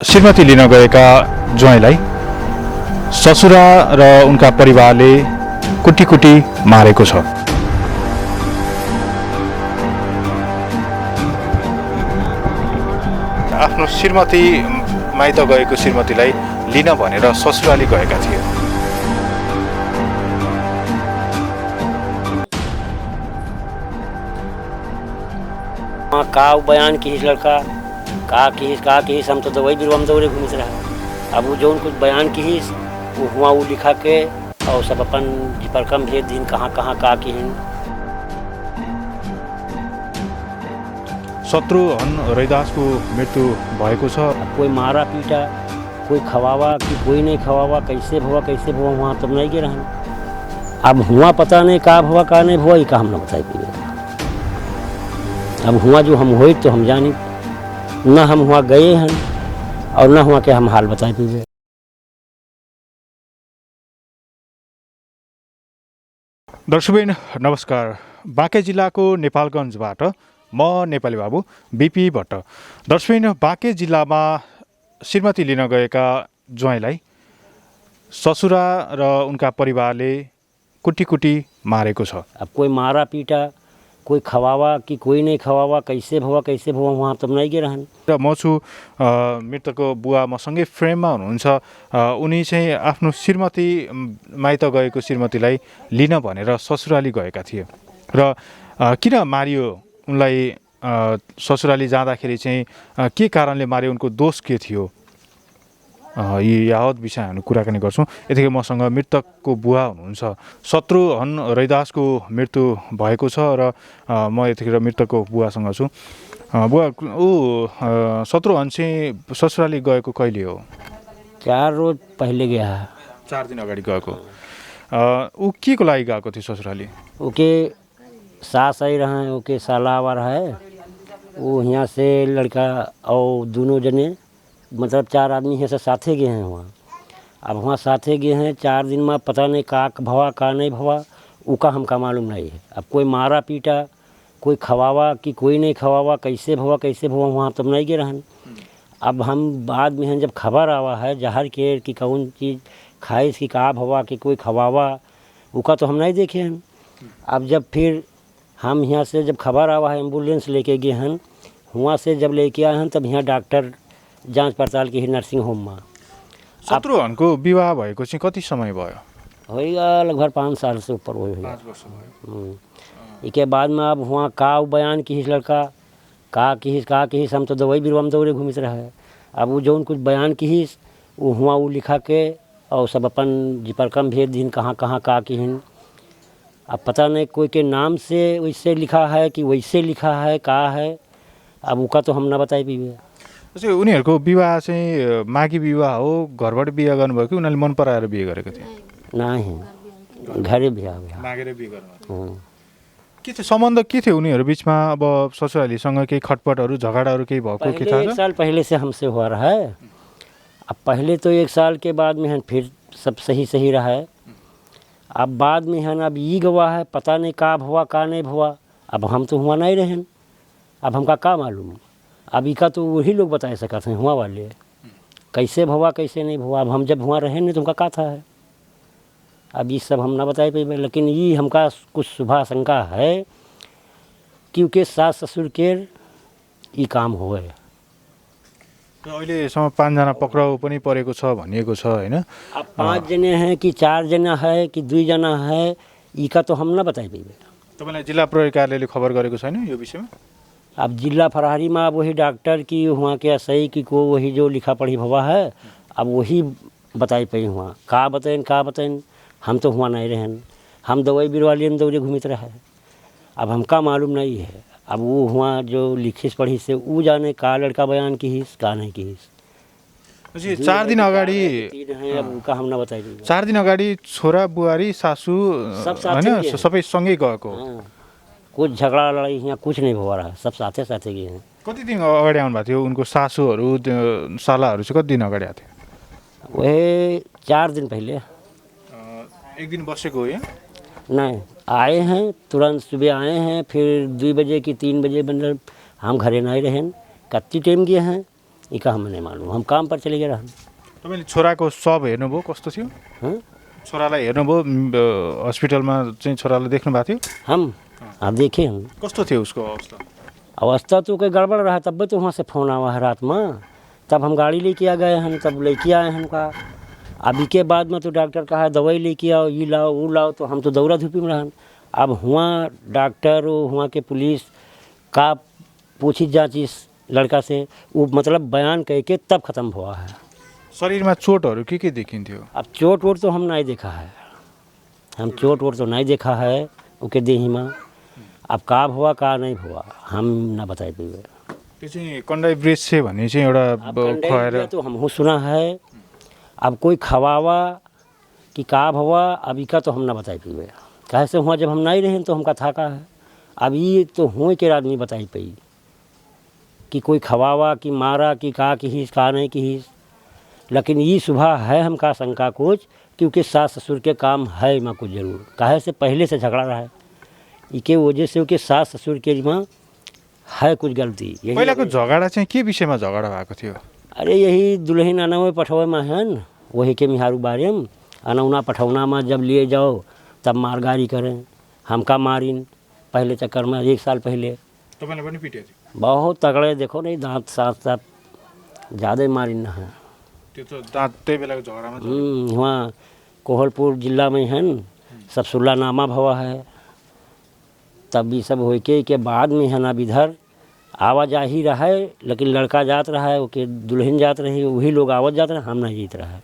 श्रीमती लिन गएका ज्वाइँलाई ससुरा र उनका परिवारले कुटी कुटी मारेको छ। आफ्नो श्रीमती माइत गएको श्रीमतीलाई लिन भनेर ससुराली गएका थिए। का बयान की लड़का का किस हम तो दवाई बिरवा में दौड़े घूमित रहा। अब वो जो कुछ बयान की वो हुआ वो लिखा के और सब अपन जिपरकम भेज दिन कहाँ कहाँ का की शत्रुघ्न रैदासको मृत्यु भएको छ। कोई मारा पीटा कोई खवावा कि कोई नहीं खवावा कैसे भवा वहाँ तब नहीं गे रहन। अब हुआ पता नहीं का भवा का नहीं भवा का हम न बताई पिए। अब हुआ जो हम हो तो हम जानी न हम हुआ गए हैं और न हुआ के हम हाल बताए पिए। दर्शकबिन नमस्कार। बाँके जिल्लाको नेपालगञ्जबाट म नेपाली बाबु बिपी भट्ट। दर्शकबिन बाँके जिल्लामा श्रीमती लिन गएका ज्वाइँलाई ससुरा र उनका परिवारले कुटी कुटी मारेको छ। अब कोई मारा पीटा कोई खवावा कि कोई नहीं खवावा कैसे भवा वहाँ तब नहीं गे रहन। र म छु मृतकको बुवा मसँगै फ्रेममा हुनुहुन्छ। उनी चाहिँ आफ्नो श्रीमती माइत गएको श्रीमतीलाई लिन भनेर ससुराली गएका थिए र किन मारियो उनलाई ससुराली जाँदाखेरि चाहिँ के कारणले मारियो, उनको दोष के थियो, यी यावत विषय हामी कुराकानी गर्छौँ। यतिकै मसँग मृतकको बुवा हुनुहुन्छ। शत्रुघ्न रैदासको मृत्यु भएको छ र म यतिखेर मृतकको बुवासँग छु। बुवा ऊ शत्रुघ्न चाहिँ ससुराली गएको कहिले हो? 4 रोज पहले गया है। 4 दिन अगाडि गएको। ऊ के को लागि गएको थियो ससुराली? ओके सास आई रहा है, ओके साला आवर है। वो यहाँ से लड़का और दोनों जने मतलब 4 आदमी है से साथे गए हैं वहाँ। अब वहाँ साथे गए हैं 4 दिन में पता नहीं का भवा का नहीं भवा उका हमका मालूम नहीं है। अब कोई मारा पीटा कोई खवावा कि कोई नहीं खवावा कैसे भवा वहाँ तब नहीं गे रहन। अब हम बाद में हैं जब खबर आवा है जहर के कि कौन चीज़ खाइस कि का भवा कि कोई खवावा उका तो हम नहीं देखे हैं। अब जब फिर हम यहाँ से जब खबर आवा है एम्बुलेंस लेके गए हैं, वहाँ से जब लेके आए हैं तब यहाँ डॉक्टर जांच पड़ताल की नर्सिंग होम में। शत्रुघ्नको विवाह भएको चाहिँ कति समय भयो? होगा लगभग 5 साल से ऊपर हो गया। 5 वर्ष भयो। इसके बाद में अब वहाँ का बयान की लड़का का किस हम तो दवाई बिरवा में दौड़े घूमित रहा है। अब वो जो कुछ बयान की वो हुआ वो लिखा के और सब अपन जिपरकम भेज दिन कहाँ कहाँ का की। अब पता नहीं कोई के नाम से वैसे लिखा है कि वैसे लिखा है का है, अब उका तो हम न बताई पिए। जस्तै उनीहरूको विवाह चाहिँ मागी विवाह हो, घरबाट बिहे गर्नुभयो कि उनीहरूले मन पराएर बिहे गरेको थियो? नहीं घरे बिहा मागेर बिहे गर्नुभयो। के थियो सम्बन्ध के थियो उनीहरू बिचमा? अब ससुरालीसँग केही खटपटहरू झगडाहरू केही भएको के थाहा छ? 1 साल पहले से हमसे हुआ रहा है। अब पहले तो 1 साल के बाद में है फिर सब सही रहा है। अब बाद में है अब ये गवाह है पता नहीं का भवा का नहीं भवा। अब हम तो हुआ नहीं रहें, अब हमका का मालूम। अब इका तो वही लोग बता सकते हैं हुआ वाले कैसे भवा कैसे नहीं भवा। अब हम जब हुआ रहे नहीं तो हमका का था है। अब ये सब हम ना बताए पे, लेकिन ये हमका कुछ शुभा शंका है क्योंकि सास ससुर के ये काम हो गए। अहिलेसम्म 5 जना पक्राउ पनि परेको छ भनिएको छ हैन? अब 5 जने हैं कि 4 जना है कि 2 जना है इका तो हम ना बताई पे। तपाईलाई जिल्ला प्रहरी कार्यालयले खबर गरेको छैन यो विषयमा? अब जिला फरारी में वही डॉक्टर की वहाँ के सही की को वही जो लिखा पढ़ी भवा है अब वही बताई पाई हुआ का बताइन हम तो हुआ नहीं रहें। हम दवाई बिरवाली में दौड़े घूमित रहे। अब हमका मालूम नहीं है। अब वो हुआ जो लिखिस पढ़ी से वो जाने का लड़का बयान की का नहीं की। 4 दिन अगाडि अब उनका हम ना बताई। 4 दिन अगाडि छोरा बुहारी सासू हैन सबै सँगै गएको। कुछ झगड़ा लड़ाई यहाँ कुछ नहीं हुआ रहा, सब साथे गए हैं। कति दिन अगाडि आउनु भएको थियो? उनको सासूहरू सालाहरू चाहिँ कति दिन अगाडि आएको थियो? वही 4 दिन पहले। 1 दिन बसेको हो यहाँ? नहीं आए हैं तुरंत सुबह आए हैं, फिर 2 बजे की 3 बजे मतलब हम घरे नहीं रहें। कत्ती टाइम गए हैं ये का हमें नहीं मालूम, हम काम पर चले गए रहन। तपाईँले छोराको शव हेर्नुभयो कस्तो थियो? हाँ? छोरालाई हेर्नुभयो हस्पिटलमा चाहिँ छोरालाई देख्नु भएको थियो? हम देखे हम। कस्तो थियो उसको अवस्था? अवस्था तो कोई गड़बड़ रहा, तब तो वहाँ से फ़ोन आवा है रात में, तब हम गाड़ी लेके आ गए हैं, तब लेके आए हैं का। अभी के बाद में तो डॉक्टर कहा है दवाई लेके आओ, ये लाओ वो लाओ, तो हम तो दौरा धूपी में रहन। अब हुआ डॉक्टर हुआ के पुलिस का पूछी जाँची लड़का से, वो मतलब बयान कह के तब ख़त्म हुआ है। शरीरमा चोटहरू के देखिन्थ्यो? अब चोट वोट तो हम नहीं देखा है, हम चोट वोट तो नहीं देखा है उनके देही में। अब का हुआ का नहीं हुआ हम ना बताए पाइबे। त्यो चाहिँ कन्डाई ब्रिज से भन्ने चाहिँ एउटा खुवाएर तो हम सुना है, अब कोई खवावा कि का हुआ अभी का तो हम ना बताई पाइबे। कहे से हुआ जब हम नहीं रहे तो हमका था का है, अब ये तो हुए के आदमी बताई पाई कि कोई खवावा कि मारा कि का किहिस का नहीं किहिस। लेकिन ये सुबह है हमका शंका कुछ, क्योंकि सास ससुर के काम है माँ कुछ जरूर, कहे से पहले से झगड़ा रहा है इके वजह से कि सास ससुर के माँ है कुछ गलती। पहिलाको झगडा चाहिँ के विषयमा झगडा भएको थियो? अरे यही दुल्हन अनवे पठवे में है न, वही के मिहारू बारे में अनौना पठौना में जब लिए जाओ तब मारगारी करें, हमका मारिन पहले चक्कर में 1 साल पहले। तपाईँले पनि पिट्यो थियो? बहुत तगड़े, देखो नहीं दांत साफ साफ ज़्यादा मारिन न है। त्यो त दाँत त्यही बेलाको झगडामा वहाँ कोहलपुर जिला में है न, सब सुल्लानामा भवा है, तब ये सब हो के बाद में है ना इधर आवाजाही रहा है, लेकिन लड़का जात रहा है ओके दुल्हन जात रही, वही लोग आवत जात रहे, हम नहीं जीत रहा है।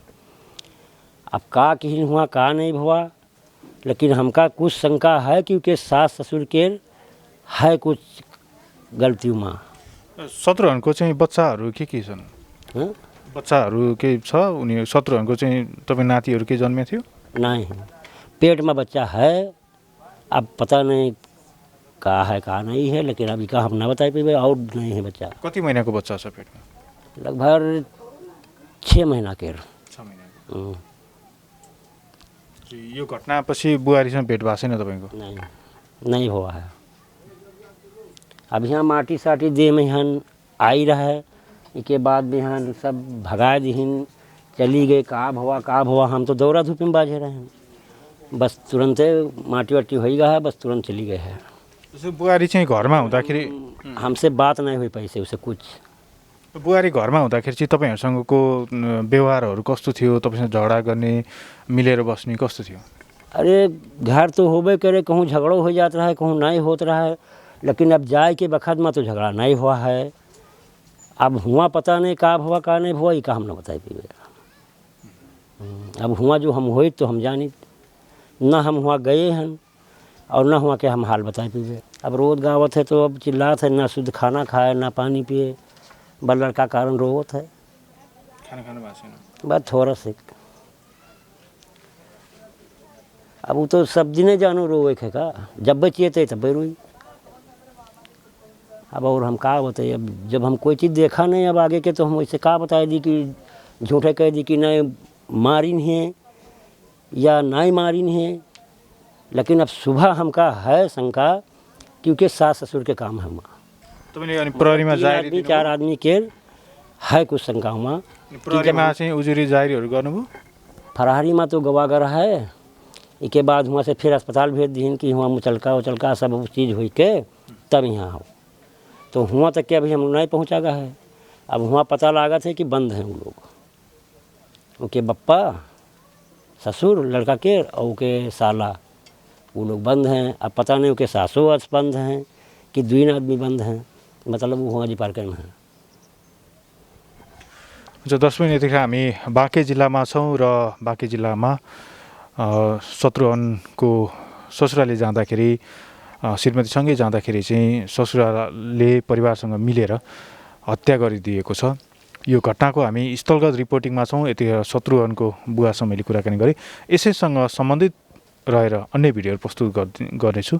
अब का कहीं हुआ का नहीं हुआ, लेकिन हमका कुछ शंका है क्योंकि सास ससुर के है कुछ गल्तीयों में। शत्रुहरूको चाहिँ बच्चाहरू के छन्? बच्चाहरू के छ? उनी शत्रुहरूको चाहिँ तपाईँ नातिहरू के जन्मे थियो? नहीं, पेट में बच्चा है, अब पता नहीं का है का नहीं है, लेकिन अभी का हम ना बताए पे और नहीं है बच्चा। कति महिनाको बच्चा छ पेटमा? लगभग 6 महीना के। 6 महिना। यो घटनापछि बुहारीसँग भेट भएको छैन तपाईँको? नहीं हुआ है। अब यहाँ माटी साटी दे में हन आई रहा है, इसके बाद भी यहाँ सब भगा दीन चली गए, का हुआ हम तो दौरा धूप में बाजे रहे हैं, बस तुरंत माटी वाटी हो गया है, बस तुरंत चली गए है। बुहारी चाहिँ घरमा हुँदाखेरि हमसे बात नहीं हुई पैसे उसे कुछ। बुहारी घरमा हुँदाखेरि चाहिँ तपाईँहरूसँगको व्यवहारहरू कस्तो थियो? तपाईँसँग झगडा गर्ने, मिलेर बस्ने कस्तो थियो? अरे घर तो होबे करे, कहूँ झगड़ो हो जाता है, कहूँ नहीं होता रहा है, लेकिन अब जाए के बखत में तो झगड़ा नहीं हुआ है। अब हुआ पता नहीं का हुआ का नहीं हुआ, ये का हम ना बताए पीवे। अब हुआ जो हम हुए तो हम जानी ना, हम हुआ गए हैं और ना हुआ के हम हाल बताए पीवे। अब रोज गावत है तो अब चिल्लात है, ना शुद्ध खाना खाए ना पानी पिए, बल लड़का कारण रोवत है। खाना बस थोड़ा से अब वो तो सब दिने जानो रोवे है का, जब बचिए थे तब रोई। अब और हम का बताए, अब जब हम कोई चीज़ देखा नहीं अब आगे के, तो हम वैसे का बताए दी कि झूठे कह दी कि नहीं मारिन है या नहीं मारिन है। लेकिन अब सुबह हमका है शंका, क्योंकि सास ससुर के काम है वहाँ, प्रहरीमा जारी 4 आदमी के है कुछ शंका वहाँ। प्रहरीमा चाहिँ उजुरी जारीहरू गर्नुभयो? फरारी में तो गवागर है, इसके बाद वहाँ से फिर अस्पताल भेज दीन कि वहाँ मुचलका उचलका सब उस चीज़ हुई के तब यहाँ हो, तो हुआ तक के अभी हम नहीं पहुँचा गया है। अब वहाँ पता लगा थे कि बंद हैं वो लोग, उनके बप्पा ससुर लड़का के और उनके साला, वो लोग बंद हैं। अब पता नहीं उनके सासू आज बंद हैं कि 2 आदमी बंद हैं, मतलब वो वहाँ जी पार्क में हैं। दर्शक यतिखेर हामी बाँके जिल्लामा छौँ र बाँके जिल्लामा शत्रुघ्नको ससुराली जाँदाखेरि श्रीमतीसँगै जाँदाखेरि चाहिँ ससुराले परिवारसँग मिलेर हत्या गरिदिएको छ। यो घटनाको हामी स्थलगत रिपोर्टिङमा छौँ। यतिखेर शत्रुघ्नको बुवासँग मैले कुराकानी गरेँ। यसैसँग सम्बन्धित रहेर अन्य भिडियोहरू प्रस्तुत गर्नेछु।